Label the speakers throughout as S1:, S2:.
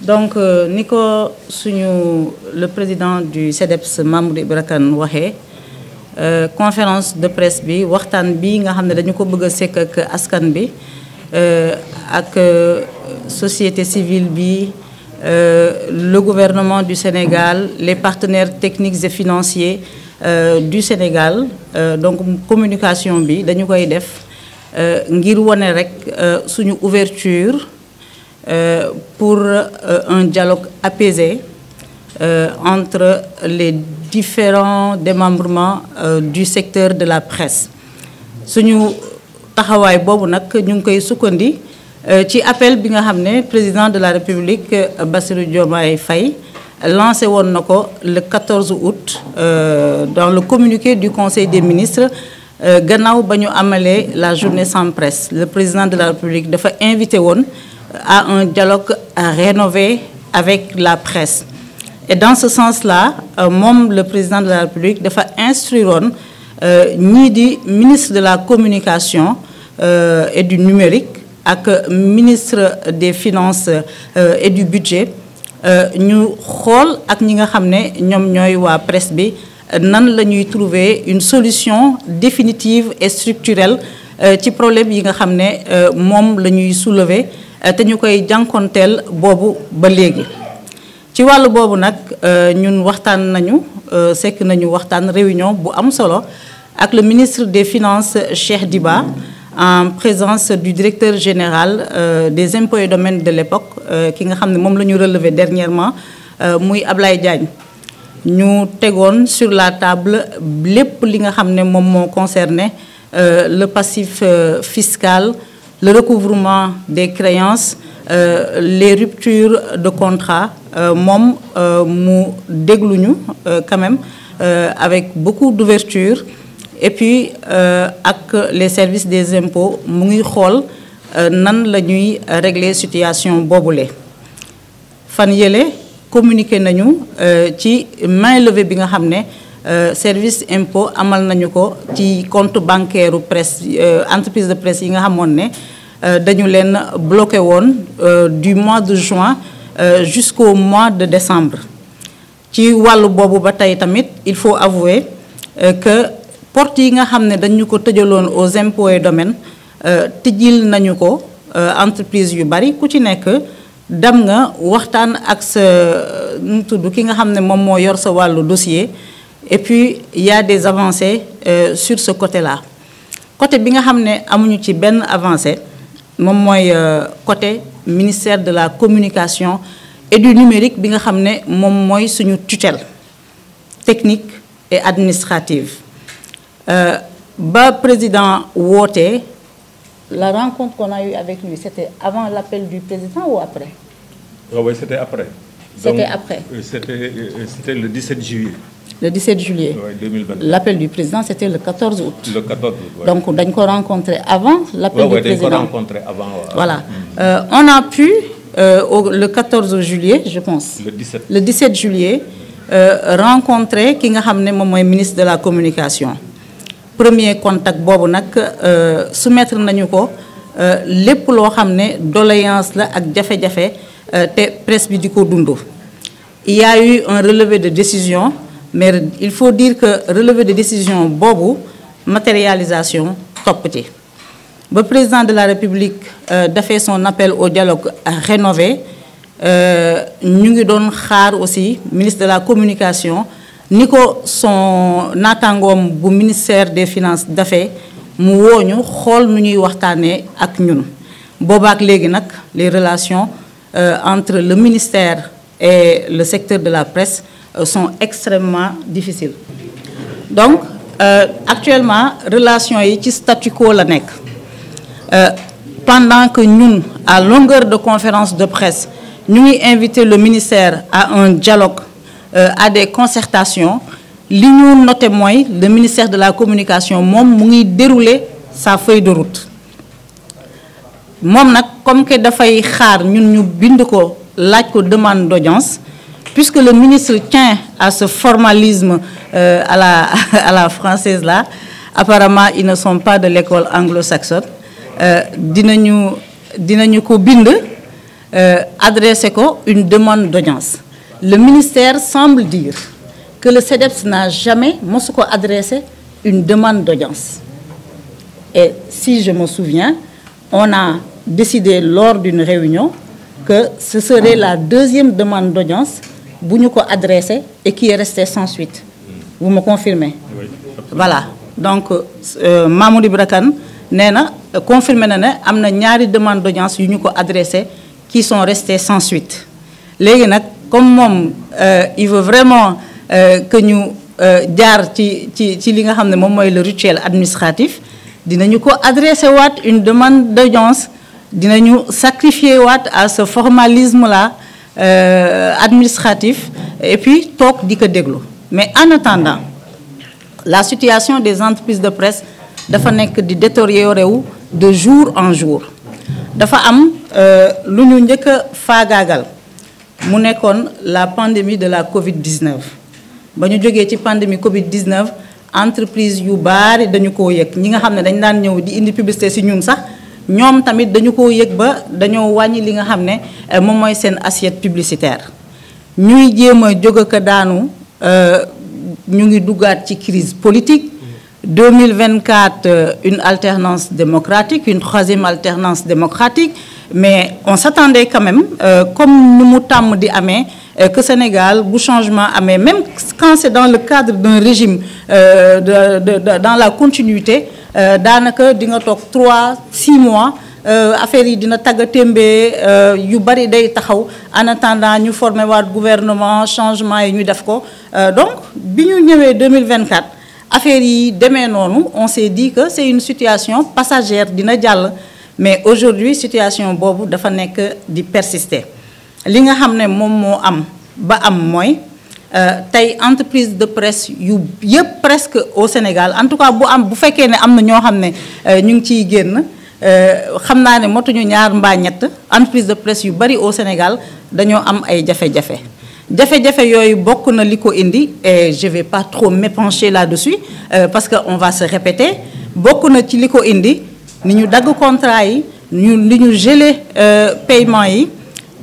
S1: donc ni ko le président du CDEPS Mamoudou Ibra Kane waxee conférence de presse bi waxtaan bi nga xam ne dañu ko bëgg a sekk ak askan bi ak société civile bi le gouvernement du Sénégal les partenaires techniques et financiers du Sénégal donc communication bi dañu koy def ngir wone rek suñu ouverture pour un dialogue apaisé entre les différents démembrements du secteur de la presse. Suñu taxawaay boobu nag ñu ngi koy sukkandi ci appel bi nga xam ne président de la République Bassirou Diomaye Faye lancé woon na ko le 14 août dans le communiqué du Conseil des ministres gannaaw ba ñu amalee la journée sans presse. Le président de la République dafa invité woon à un dialogue rénové avec la presse. Et dans ce sens-là, le président de la République dafa instruire ñii di ministre de la communication et du numérique ak ministre des finances et du budget ñu xool ak ñi nga xam ne ñoom ñooy waa presse bi nan la ñuy trouver une solution définitive et structurelle ci problème yi nga xam ne moom la ñuy soulever te ñu koy jànkonteel boobu ba léegi. ci wàllu boobu nag ñun waxtaan nañu sekk nañu waxtaan réunion bu am solo ak le ministre des finances Cheikh Diba en présence du directeur général des impôts et domaines de l'époque ki nga xam ne moom la ñu relevé dernièrement muy Ablaye Diagne. ñu tegoon sur la table lépp li nga xam ne moom moo concerné le passif fiscal, le recouvrement des créances, les ruptures de contrat. Moom mu dégluñu quand même avec beaucoup d'ouverture et puis ak les services des impôts mu ngi xool nan la ñuy régler situation boobule. Fan yële communiqué nañu ci main levée bi nga xam ne service impôt amal nañu ko ci compte bancaire presse entreprise de presse yi nga xamoon ne dañu leen bloqué woon du mois de juin jusqu'au mois de décembre. Ci wàllu boobu ba tey tamit il faut avouer que porte yi nga xam ne dañu ko tëjaloon aux impôts et domaines tijjil nañu ko entreprise yu bari ku ci nekk dem nga waxtaan ak sa nu tudd ki nga xam ne moom moo yor sa wàllu dossier et puis il y a des avancées sur ce côté-là. Côté bi nga xam ne amuñu ci benn avancée moom mooy côté ministère de la communication et du numérique bi nga xam ne moom mooy suñu tutelle technique et administrative. Ba président woote la rencontre qu'on a eue avec lui, c'était avant l'appel du président ou après?
S2: Oui, c'était après.
S1: C'était après.
S2: C'était le 17 juillet.
S1: Le 17 juillet.
S2: Oui, 2020.
S1: L'appel du président, c'était le 14 août.
S2: Le 14 août, oui.
S1: Donc, on a rencontré avant l'appel du président.
S2: Oui, on a rencontré avant.
S1: Voilà. On a pu, le 14 juillet, je pense. Le 17 juillet, rencontrer ki nga xam ne moom mooy ministre de la communication. Premier contact boobu nag soumettre nañu ko lépp loo xam ne doléance la ak jafe-jafe te presse bi di ko dund. Il y a eu un relevé de décision, mais il faut dire que relevé de décision boobu matérialisation topp ci. Ba président de la République dafay son appel au dialogue rénové ñu ngi doon xaar aussi ministre de la communication ni ko son naataangoom bu ministère des finances dafee mu wooñu xool nu ñuy waxtaanee ak ñun. Boobaak léegi nag les relations entre le ministère et le secteur de la presse sont extrêmement difficiles. Donc actuellement relation yi ci statu quo la nekk. Pendant que ñun à longueur de conférence de presse ñu ngi invité le ministère à un dialogue à des concertations, li ñu noté mooy le ministère de la communication moom mu ngi dérouler sa feuille de route. Moom nag comme que dafay xaar ñun ñu bind ko laaj ko demande d'audience, puisque le ministre tient à ce formalisme à la française là, apparemment ils ne sont pas de l'école anglo-saxonne, dinañu ko bind adressé ko une demande d'audience. Le ministère semble dire que le CDEPS n'a jamais mosu ko adressé une demande d'audience. Et si je me souviens, on a décidé lors d'une réunion que ce serait la deuxième demande d'audience bu ñu ko adressé et qui est restée sans suite. Vous me confirmez?
S2: Oui.
S1: Voilà. Donc Mamoudou Ibra Kane nee na confirmé na ne am na ñaari demande d'audience yu ñu ko adressé qui sont restées sans suite. Léegi nag comme moom il veut vraiment que ñu jaar ci li nga xam ne moom mooy le rituel administratif, dinañu ko adressé waat une demande d'audience, dinañu sacrifier waat à ce formalisme là administratif et puis toog di ko déglu. Mais en attendant, la situation des entreprises de presse dafa nekk di détériorer wu de jour en jour. Dafa am lu ñu njëkk a faagaagal mu nekkoon la pandémie de la Covid-19. Ba ñu jógee ci pandémie Covid-19 entreprise yu baari dañu koo yëg, ñi nga xam ne dañ daan ñëw di indi publicité ci ñun sax ñoom tamit dañu koo yëg ba dañoo wàññi li nga xam ne moom mooy seen assiette publicitaire. Ñuy jéem a jóg ak daanu ñu ngi duggaat ci crise politique. 2024 une alternance démocratique, une troisième alternance démocratique, mais on s'attendait quand même comme nu mu tàmm di amee que Sénégal bu changement amee même quand c'est dans le cadre d'un régime dans la continuité daanaka di nga toog 3-6 mois affaire yi dina tagga témbee yu bari day taxaw en attendant ñu former waat gouvernement changement yi ñu def ko donc bi ñu ñëwee 2024 affaire yi demee noonu on s'est dit que c'est une situation passagère dina jàll, mais aujourd'hui situation boobu dafa nekk di persister. Li nga xam ne moom moo am ba am mooy tey entreprise de presse yu yëpp presque au Sénégal, en tout cas bu fekkee ne am na ñoo xam ne ñu ngi ciy génn xam naa ne motuñu ñaar mbaa ñett entreprise de presse yu bari au Sénégal dañoo am ay jafe-jafe. Jafe-jafe yooyu bokk na li ko indi et je vais pas trop m'épancher là-dessus parce que on va se répéter. Bokk na ci li ko indi ni ñu dagg contrat yi, li ñu geler paiement yi,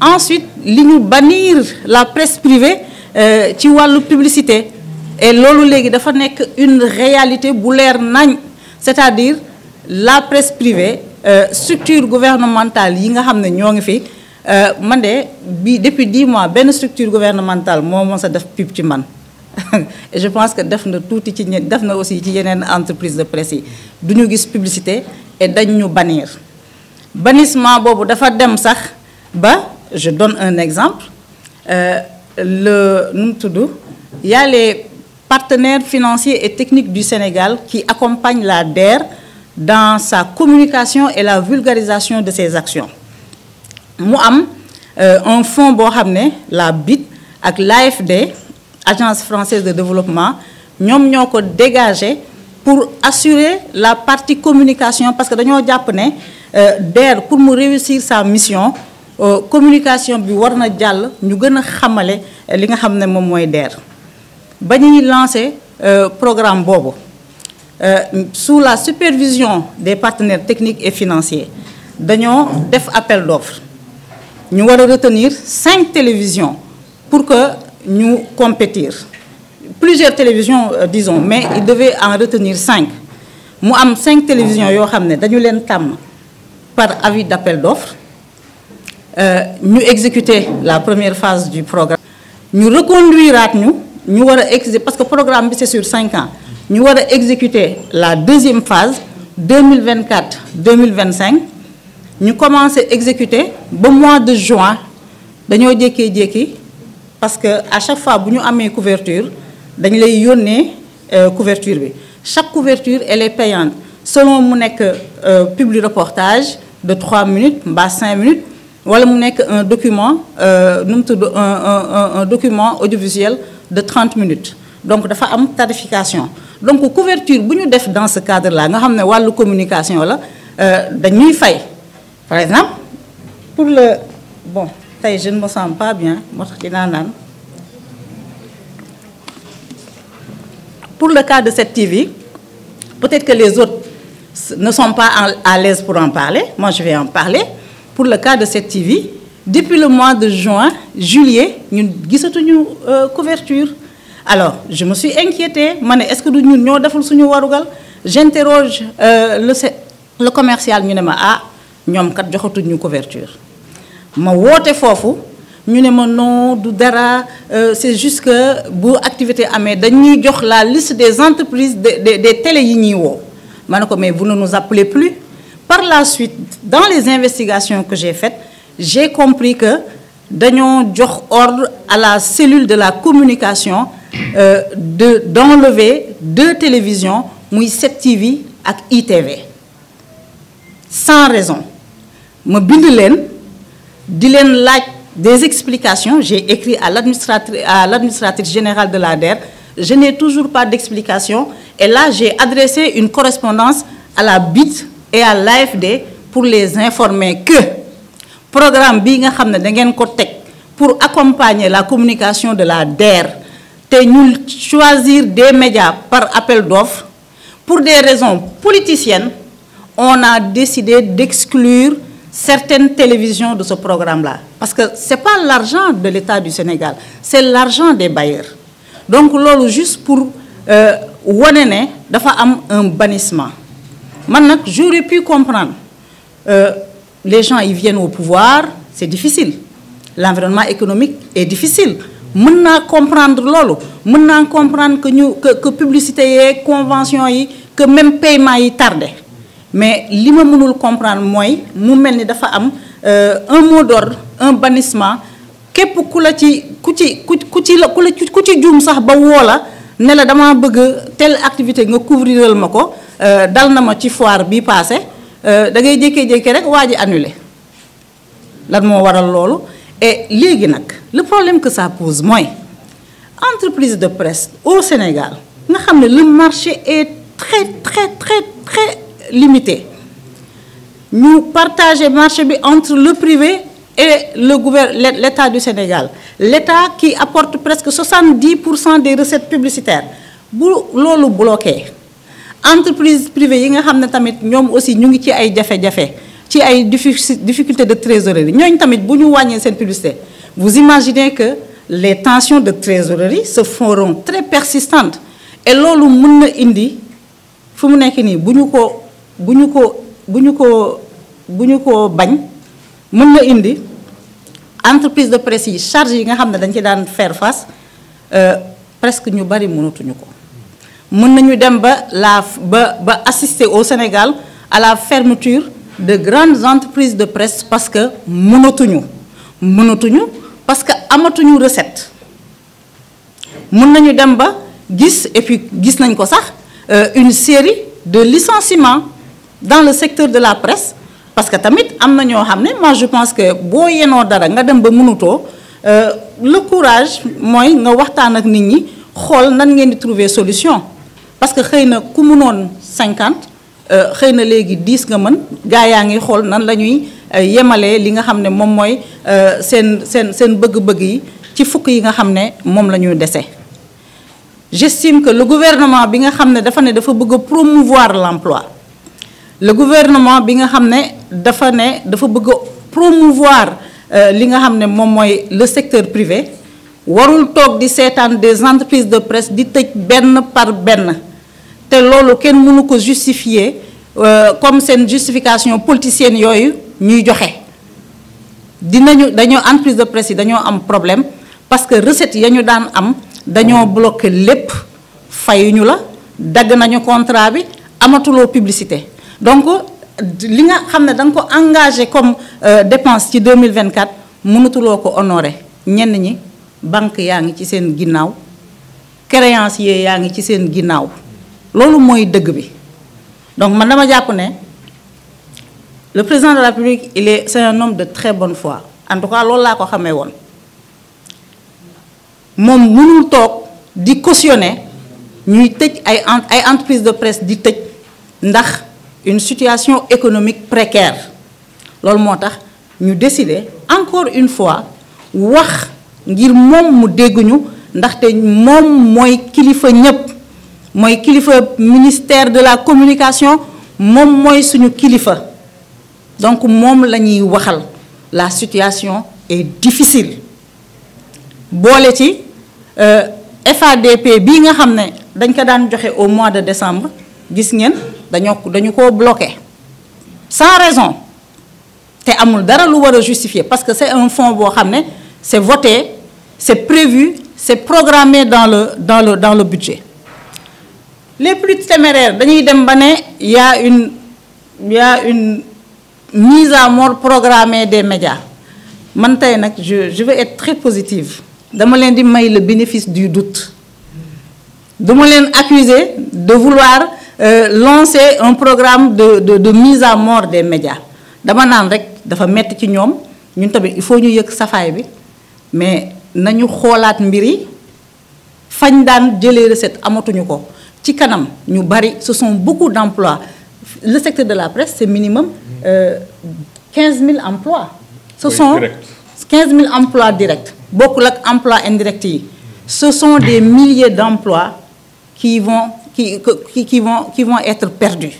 S1: ensuite li ñu bannir la presse privée ci wàllu publicité. Et loolu léegi dafa nekk une réalité bu leer nañ, c'est-à-dire la presse privée structure gouvernementale yi nga xam ne ñoo ngi fi. Man de bi depuis 10 mois benn structure gouvernementale moo mos a def pub ci man et je pense que def na tuuti ci def na aussi ci yeneen entreprise de presse yi du ñu gis publicité et dañ ñu bannir. Bannissement boobu dafa dem sax ba je donne un exemple nu mu tudd y a les partenaires financiers et techniques du Sénégal qui accompagnent la DER dans sa communication et la vulgarisation de ses actions. Mu am un fonds boo xam ne la BIT ak l'AFD, Agence française de développement, ñoom ñoo ko dégagé pour assurer la partie communication parce que dañoo jàpp ne DER pour mu réussir sa mission communication bi war na jàll ñu gën a xamale li nga xam ne moom mooy DER. Ba ñuy lancé programme boobu sous la supervision des partenaires techniques et financiers dañoo def appel d'offres. Ñu war a retenir 5 télévisions pour que ñu compétir. Plusieurs télévisions disons, mais il devait en retenir 5. Mu am 5 télévisions yoo xam ne dañu leen tàmm par avis d'appel d'offres. Ñu exécuter la première phase du programme. Ñu reconduiraat ñu war a exécuter parce que programme bi c'est sur 5 ans. Ñu war a exécuter la deuxième phase 2024-2025. Ñu commencé exécuter ba mois de juin dañoo jékkee-jékki parce que à chaque fois bu ñu amee couverture dañ lay yónnee couverture bi. Chaque couverture elle est payante selon mu nekk publi reportage de 3 minutes mbaa 5 minutes wala mu nekk un document nu mu tudd un document audiovisuel de 30 minutes. Donc dafa am tarification. Donc couverture bu ñu def dans ce cadre là nga xam ne wàllu communication la dañuy fay. Par exemple, pour le... Bon, je ne me sens pas bien. Pour le cas de cette TV, peut-être que les autres ne sont pas à l'aise pour en parler. Moi, je vais en parler. Pour le cas de cette TV, depuis le mois de juin juillet ñun gisatuñu couverture. Alors je me suis inquiétée ma ne est-ce que du ñun ñoo deful suñu warugal. J'interroge le commercial ñu ne ma ah ñoom kat joxatuñu couverture ma woote foofu ñu ne ma non du dara c'est juste que bu activité amee dañuy jox la liste des entreprises des télé yi ñuy woo ma ne ko mais vous ne nous appelez plus. Par la suite dans les investigations que j'ai faites j'ai compris que dañoo jox ordre à la cellule de la communication d'enlever 2 télévisions muy 7TV ak ITV sans raison ma bind leen di leen laaj des explications. J'ai écrit à l'administratrice générale de l'ADER. Je n'ai toujours pas d'explication. Et là, j'ai adressé une correspondance à la BIT et à l'AFD pour les informer que programme bi nga xam ne da ngeen ko teg pour accompagner la communication de la DER te ñu choisir des médias par appel d'offres pour des raisons politiciennes, on a décidé d'exclure certaines télévisions de ce programme-là. Parce que ce n'est pas l'argent de l'État du Sénégal, c'est l'argent des bailleurs. Donc, là, juste pour wane ne dafa am un bannissement. Maintenant, j'aurais pu comprendre. Les gens, ils viennent au pouvoir, c'est difficile. L'environnement économique est difficile. Mën naa comprendre loolu mën naa comprendre que publicité yi convention yi que même paiement yi tardé mais li ma mënul comprendre mooy mu mel ni dafa am un mot d'ordre un bannissement képp ku ci juum sax ba woo la ne la dama bëgg telle activité nga couvriral ma ko dal na ma ci foire bi passé da ngay jékkee-jékkee rek waa ji annulé lan moo waral loolu. Et léegi nag le problème que ça pose mooy entreprise de presse au Sénégal nga xam ne le marché est très limité ñu partager marché bi entre le privé et l'État du Sénégal. L'État qui apporte presque 70% des recettes publicitaires bu loolu bloqué entreprise privée yi nga xam ne tamit ñoom aussi ñu ngi ci ay jafe-jafe ci ay difficultés de trésorerie ñooñu tamit bu ñu wàññee seen publicité vous imaginez que les tensions de trésorerie se feront très persistantes et loolu mën na indi fu mu nekk nii bu ñu ko bañ mën na indi entreprise de presse yi charge yi nga xam ne dañ ci daan faire face presque ñu bari mënatuñu ko mën nañu dem ba assister au Sénégal à la fermeture de grandes entreprises de presse parce que mënatuñu parce que amatuñu recette mën nañu dem ba gis et puis gis nañ ko sax une série de licenciements dans le secteur de la presse parce que tamit am na ñoo xam ne moi je pense que boo yenoo dara nga dem ba mënutoo le courage mooy nga waxtaan ak nit ñi xool nan ngeen di trouver solution parce que xëy na ku mënoon 50 xëy na léegi 10 nga mën gaa yaa ngi xool nan la ñuy yemalee li nga xam ne moom mooy seen bëgg-bëgg yi ci fukk yi nga xam ne moom la ñuy dese. J'estime que le gouvernement bi nga xam ne dafa bëgg a promouvoir l'emploi le gouvernement bi nga xam ne dafa bëgg a promouvoir li nga xam ne moom mooy le secteur privé warul toog di seetaan des entreprises de presse di tëj benn par benn. te loolu kenn mënu ko justifier comme seen justification politicienne yooyu ñuy joxe dañoo entreprise de presse yi dañoo am problème parce que recette ya ñu daan am dañoo bloqué lépp fayuñu la dagg nañu contrat bi amatuloo publicité donc li nga xam ne da nga ko engagé comme dépense ci 2024 mënatuloo ko honorer ñenn ñi banque yaa ngi ci seen ginnaaw créancier yaa ngi ci seen ginnaaw loolu mooy dëgg bi donc man dama jàpp ne le président de la République c'est un homme de très bonne foi en tout cas loolu laa ko xamee woon moom mënul toog di cautionner ñuy tëj ay entreprise de presse di tëj ndax une situation économique précaire loolu moo tax ñu décider encore une fois wax ngir moom mu dégguñu ndaxte moom mooy kilifa ñépp mooy kilifa ministère de la communication moom mooy suñu kilifa donc moom la ñuy waxal la situation est difficile boole ci FADP bii nga xam ne dañ ko daan joxe au mois de décembre gis ngeen dañu ko bloqué sans raison te amul dara lu war a justifier parce que c'est un fonds boo xam ne c'est voté c'est prévu c'est programmé dans le budget. Les plus téméraires dañuy dem ba ne y a une mise à mort programmée des médias man tey nag je veux être très positive dama leen di may le bénéfice du doute duma leen accuser de vouloir lancer un programme de mise à mort des médias dama naan rek dafa metti ci ñoom ñun tamit il faut ñu yëg safaay bi mais nañu xoolaat mbir yi fañ daan jëlee recette amatuñu ko ci kanam ñu bari ce sont beaucoup d'emplois le secteur de la presse c'est minimum 15 000 emplois. Ce sont 15 000 emplois directs bokkul ak emplois indirects yi ce sont des milliers d'emplois qui vont être perdus.